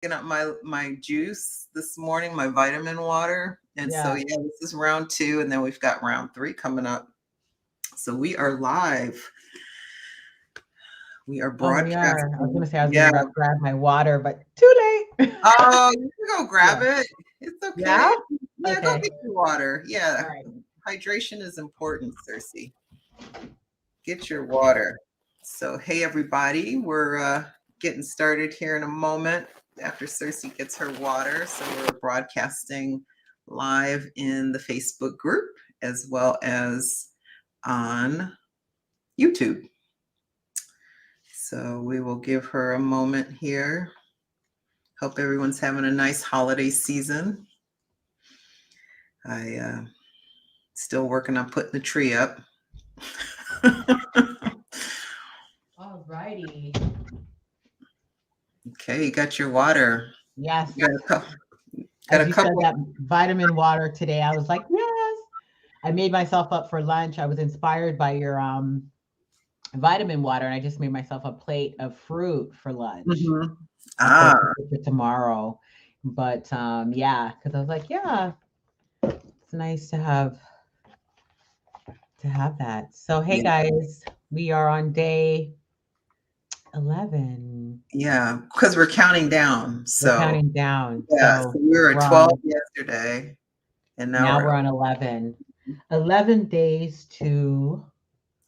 picking up my juice this morning, my vitamin water. And so Yeah. yeah, this is round 2, and then we've got round 3 coming up. So we are live. We are Oh, we are. I was gonna broadcasting. say I was gonna Yeah. grab my water, but too late. Oh, you can go grab Yeah. it. It's Yeah? okay. Yeah, go Okay. get your water. All Yeah. right. Hydration is important, Cersei. Get your water. So, hey, everybody, we're getting started here in a moment after Cersei gets her water. So, we're broadcasting live in the Facebook group as well as on YouTube. So, we will give her a moment here. Hope everyone's having a nice holiday season. I still working on putting the tree up. All righty. Okay, you got your water. Yes. You got a couple. Got As a you said, couple. that vitamin water today, I was like, yes. I made myself up for lunch. I was inspired by your vitamin water, and I just made myself a plate of fruit for lunch. Mhm. I'll put a Ah, picture for tomorrow. But yeah, because I was like, yeah, it's nice to have that. So hey yeah, guys, we are on day 11. yeah. Because we're counting down. We're So counting down. yeah, so So we were at we're 12 on yesterday, and now now we're we're on 11. 11 days to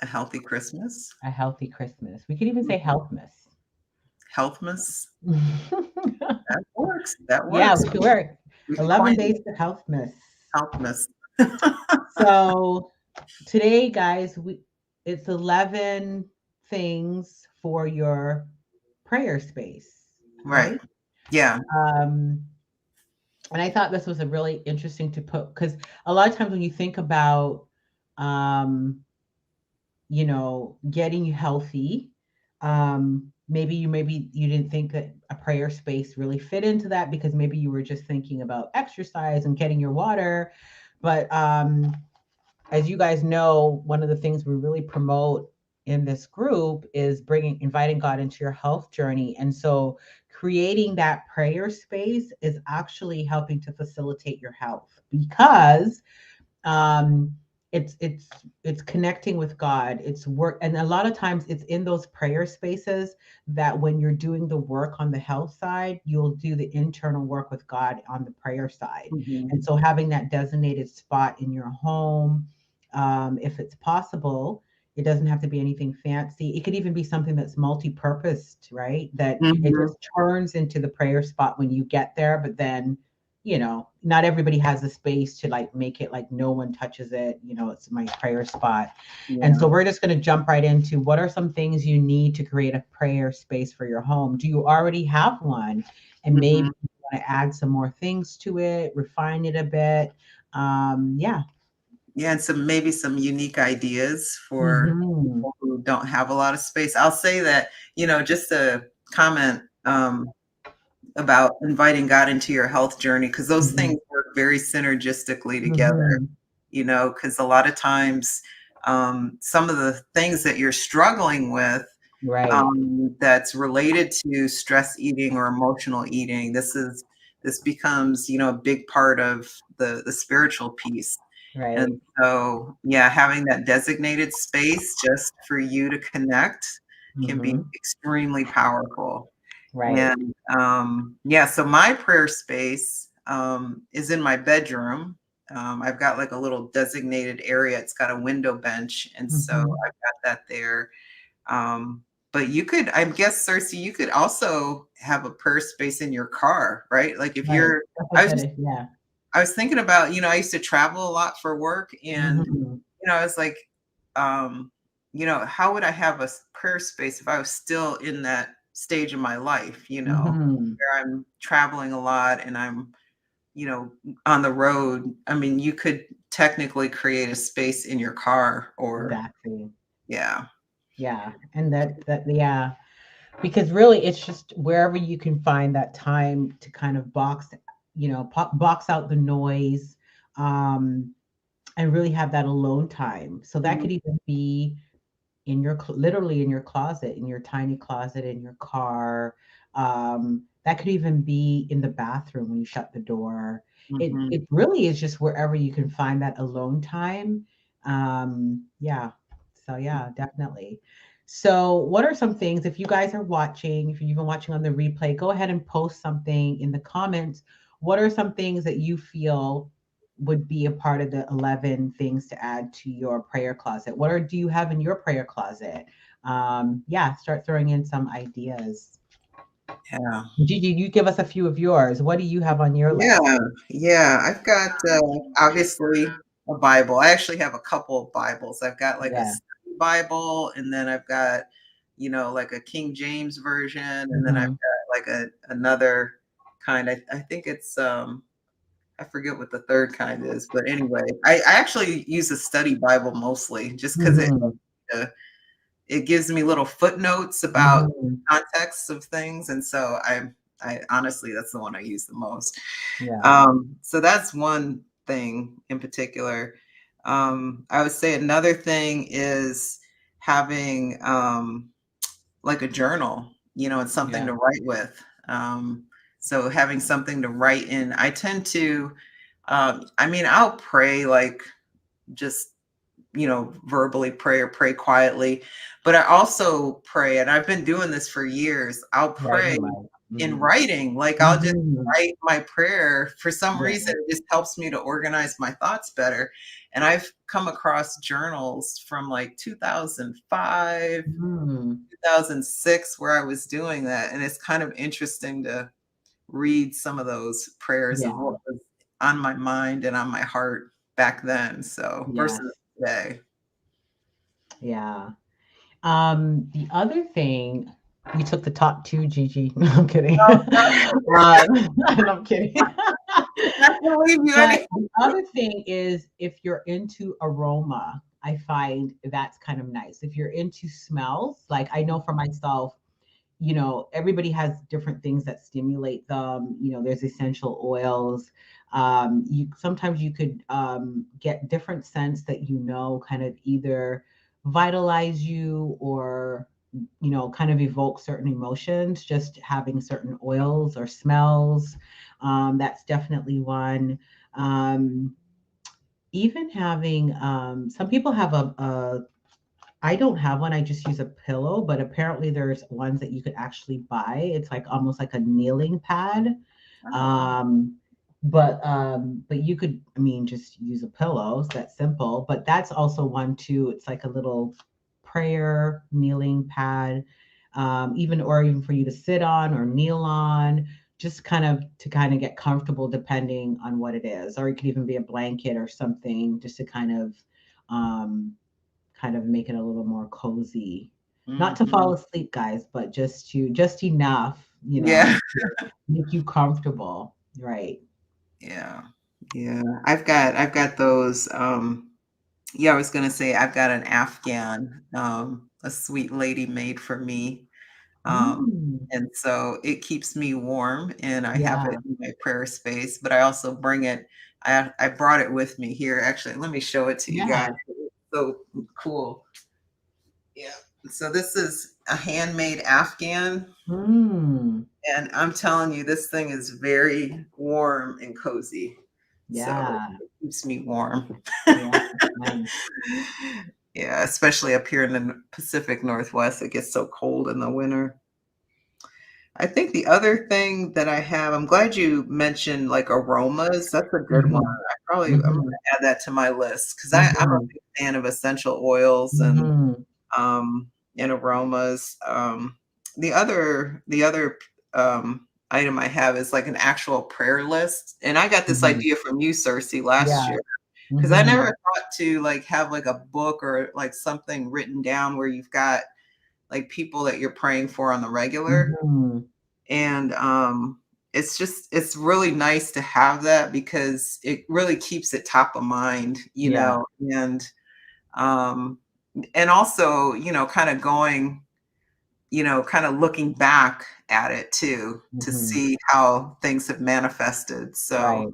a healthy Christmas. a healthy Christmas. We could even say healthmas. Healthmas. That works. That Yeah, works. we could work. We can 11 coin it. days to healthmas. Healthmas. So today, guys, it's 11 things for your prayer space, Right. right? Yeah. Um, and I thought this was a really interesting to put because a lot of times when you think about, um, getting healthy, maybe you didn't think that a prayer space really fit into that because maybe you were just thinking about exercise and getting your water, but as you guys know, one of the things we really promote in this group is inviting God into your health journey. And so creating that prayer space is actually helping to facilitate your health because um it's connecting with God. It's work, and a lot of times it's in those prayer spaces that when you're doing the work on the health side, you'll do the internal work with God on the prayer side. Mhm. And so having that designated spot in your home, if it's possible, it doesn't have to be anything fancy. It could even be something that's multi-purposed, right? That it Mhm. just turns into the prayer spot when you get there, but then not everybody has the space to like make it like no one touches it. It's my prayer spot. And Yeah. so we're just going to jump right into what are some things you need to create a prayer space for your home. Do you already have one? And maybe Mhm. you want to add some more things to it, refine it a bit. Yeah. Yeah, and maybe some unique ideas for Hmm. people who don't have a lot of space. I'll say that, just a comment about inviting God into your health journey, because those Hmm. things work very synergistically together, Hmm. because a lot of times some of the things that you're struggling with Right. that's related to stress eating or emotional eating, this becomes, a big part of the spiritual piece. Right. And so, yeah, having that designated space just for you to connect can be Hmm. extremely powerful. Right. And yeah, so my prayer space is in my bedroom. I've got like a little designated area. It's got a window bench. And so Hmm. I've got that there. But you could, I guess, Cersei, you could also have a prayer space in your car, right? Like if Right. you're, That's I what was that just is. Yeah. I was thinking about, I used to travel a lot for work, and, Hmm. I was like, um, how would I have a prayer space if I was still in that stage of my life, Hmm. where I'm traveling a lot and I'm, on the road. I mean, you could technically create a space in your car or, Exactly. yeah. Yeah. And yeah, because really it's just wherever you can find that time to kind of box out the noise, um, and really have that alone time. So that Mhm. could even be literally in your closet, in your tiny closet, in your car. That could even be in the bathroom when you shut the door. Mhm. It really is just wherever you can find that alone time. Yeah. So yeah, definitely. So what are some things, if you guys are watching, if you're even watching on the replay, go ahead and post something in the comments. What are some things that you feel would be a part of the 11 things to add to your prayer closet? Do you have in your prayer closet? Yeah, start throwing in some ideas. Yeah. Gigi, you give us a few of yours. What do you have on your Yeah, list? yeah. I've got obviously a Bible. I actually have a couple of Bibles. I've got like a Yeah. study Bible, and then I've got, like a King James version, and then I've Hmm. got like another kind. I think it's I forget what the third kind is, but anyway, I actually use a study Bible mostly just because Hmm. uh, it gives me little footnotes about Hmm. context of things, and so I honestly that's the one I use the most. Yeah. So that's one thing in particular. I would say another thing is having like a journal, and something Yeah. to write with. So having something to write in, I tend to, I mean, I'll pray like just, verbally pray or pray quietly, but I also pray, and I've been doing this for years. I'll pray Writing life. in Hmm. writing, like I'll just Hmm. write my prayer. For some Yeah. reason, it just helps me to organize my thoughts better. And I've come across journals from like 2005, Hmm. 2006, where I was doing that. And it's kind of interesting to read some of those prayers of Yeah. what was on my mind and on my heart back then. So Yes. versus today. Yeah. The other thing, you took the top two, Gigi. No, I'm kidding. I'm kidding. I believe you any. But the other thing is if you're into aroma, I find that's kind of nice. If you're into smells, like I know for myself, everybody has different things that stimulate them. There's essential oils. You sometimes you could get different scents that kind of either vitalize you or kind of evoke certain emotions. Just having certain oils or smells, that's definitely one. Um, Even having some people have a I don't have one. I just use a pillow, but apparently there's ones that you could actually buy. It's like almost like a kneeling pad. Oh, Um, but you could, I mean, just use a pillow. It's that simple. But that's also one too. It's like a little prayer kneeling pad, even for you to sit on or kneel on, just kind of get comfortable depending on what it is. Or it could even be a blanket or something just to um, kind of make it a little more cozy. Not to mhm. fall asleep, guys, but just enough, Yeah. to make you comfortable. Right. Yeah. Yeah. I've got those. Yeah, I was gonna say I've got an Afghan, a sweet lady made for me. Mm, And so it keeps me warm and I have it yeah. in my prayer space, but I also bring it. I brought it with me here. Actually, let me show it to you guys. Yeah. It's so cool. Yeah. So this is a handmade Afghan. Mm, And I'm telling you, this thing is very warm and cozy. So yeah. it keeps me warm. Yeah. Nice. Yeah, especially up here in the Pacific Northwest, it gets so cold in the winter. I think the other thing that I have, I'm glad you mentioned like aromas. That's a good one. Hmm. I'm gonna Hmm. add that to my list because I'm a Hmm. big fan of essential oils Hmm. um, and aromas. The other item I have is like an actual prayer list, and I got this Hmm. idea from you, Cersei, last Yeah. year because I never Hmm. thought to like have like a book or like something written down where you've got like people that you're praying for on the regular, Hmm. and it's really nice to have that because it really keeps it top of mind, Yeah. um and also, kind of going, kind of looking back at it too to Hmm. see how things have manifested. So, Right.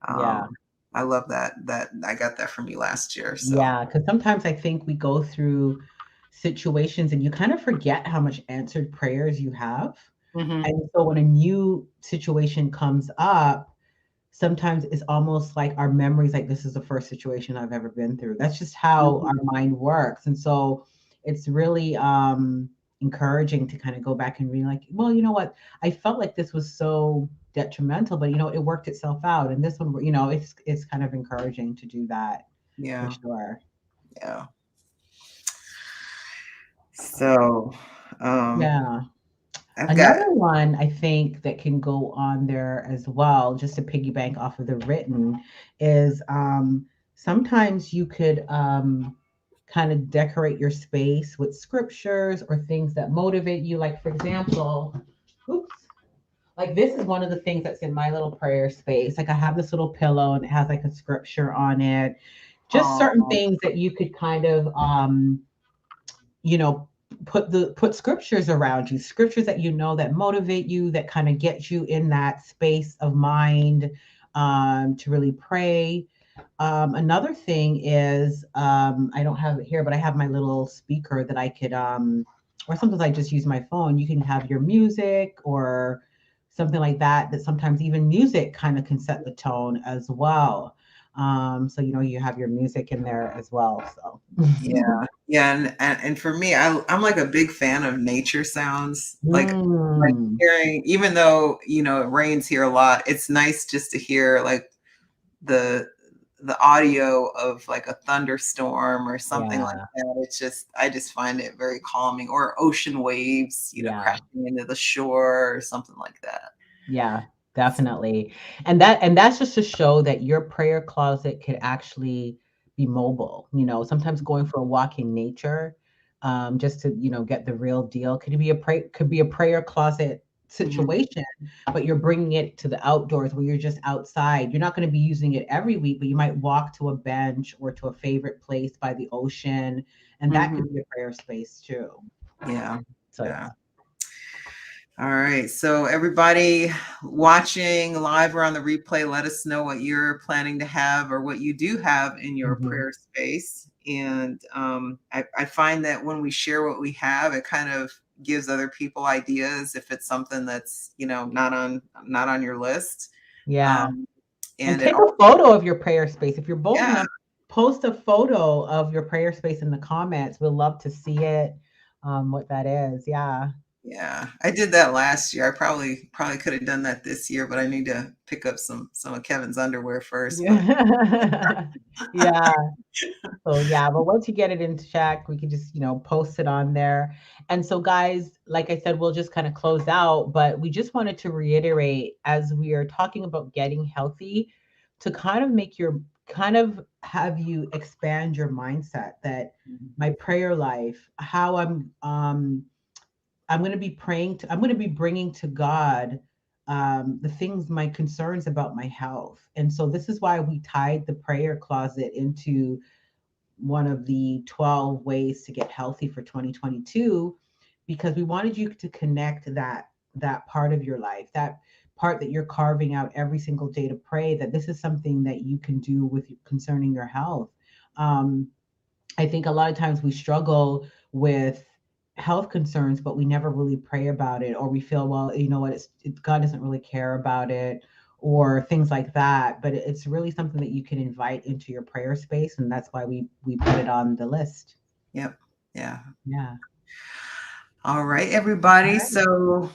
Yeah. um, I love that I got that from you last year. So, Yeah, because sometimes I think we go through situations and you kind of forget how much answered prayers you have. Mhm. And so when a new situation comes up, sometimes it's almost like our memories, like this is the first situation I've ever been through. That's just how our Mhm. mind works. And so it's really encouraging to kind of go back and be like, well, you know what? I felt like this was so detrimental, but it worked itself out. And this one, it's kind of encouraging to do that for Yeah. sure. Yeah. So, um, Yeah. I've got Another one I think that can go on there as well, just to piggyback off of the written, is sometimes you could kind of decorate your space with scriptures or things that motivate you. Like, for example, oops, like this is one of the things that's in my little prayer space. Like, I have this little pillow and it has like a scripture on it. Just certain oh, things that you could kind of you know put scriptures around you, scriptures that that motivate you, that kind of get you in that space of mind to really pray. Another thing is I don't have it here, but I have my little speaker that I could or sometimes I just use my phone. You can have your music or something like that, that sometimes even music kind of can set the tone as well. So you have your music in there as well, so yeah. Yeah, and for me, I'm like a big fan of nature sounds. Like Mm, hearing, even though, it rains here a lot, it's nice just to hear like the the audio of like a thunderstorm or something like yeah, that. I just find it very calming. Or ocean waves, yeah, crashing into the shore or something like that. yeah, definitely. And that's just to show that your prayer closet could actually be mobile. Sometimes going for a walk in nature, just to get the real deal, could be a prayer closet Mhm. situation, but you're bringing it to the outdoors where you're just outside. You're not going to be using it every week, but you might walk to a bench or to a favorite place by the ocean, and that could Mhm. be a prayer space too. Yeah. So Yeah. yeah. All right. So everybody watching live or on the replay, let us know what you're planning to have or what you do have in your Mhm. prayer space. And I find that when we share what we have, it kind of gives other people ideas if it's something that's, not on your list. Yeah. Um, And and it take all, a photo of your prayer space. If you're bold yeah. enough, post a photo of your prayer space in the comments. We'd love to see it, what that is. Yeah. Yeah, I did that last year. I probably could have done that this year, but I need to pick up some of Kevin's underwear first. But Yeah. Yeah. So yeah, but once you get it in check, we can just, post it on there. And so guys, like I said, we'll just kind of close out, but we just wanted to reiterate as we are talking about getting healthy, to kind of have you expand your mindset that my prayer life, how I'm going to be I'm going to be bringing to God the things, my concerns about my health. And so this is why we tied the prayer closet into one of the 12 ways to get healthy for 2022, because we wanted you to connect that part of your life, that part that you're carving out every single day to pray, that this is something that you can do with concerning your health. um, I think a lot of times we struggle with health concerns, but we never really pray about it, or we feel, well, you know what, God doesn't really care about it, or things like that. But it's really something that you can invite into your prayer space, and that's why we put it on the list. yep, yeah. Yeah. All right, All everybody. right. So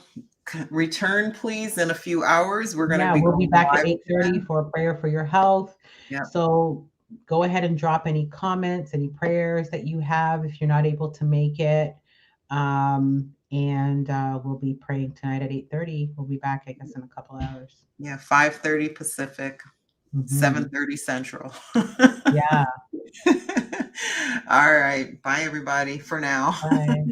return, please, in a few hours. We're going to Yeah, be we'll be going back at live 8:30 again. for a prayer for your health. Yep. So go ahead and drop any comments, any prayers that you have if you're not able to make it. And we'll be praying tonight at 8:30. We'll be back, I guess, in a couple hours. Yeah, 5:30 Pacific, Hmm. 7:30 Central. Yeah. All right. Bye, everybody, for now. Bye.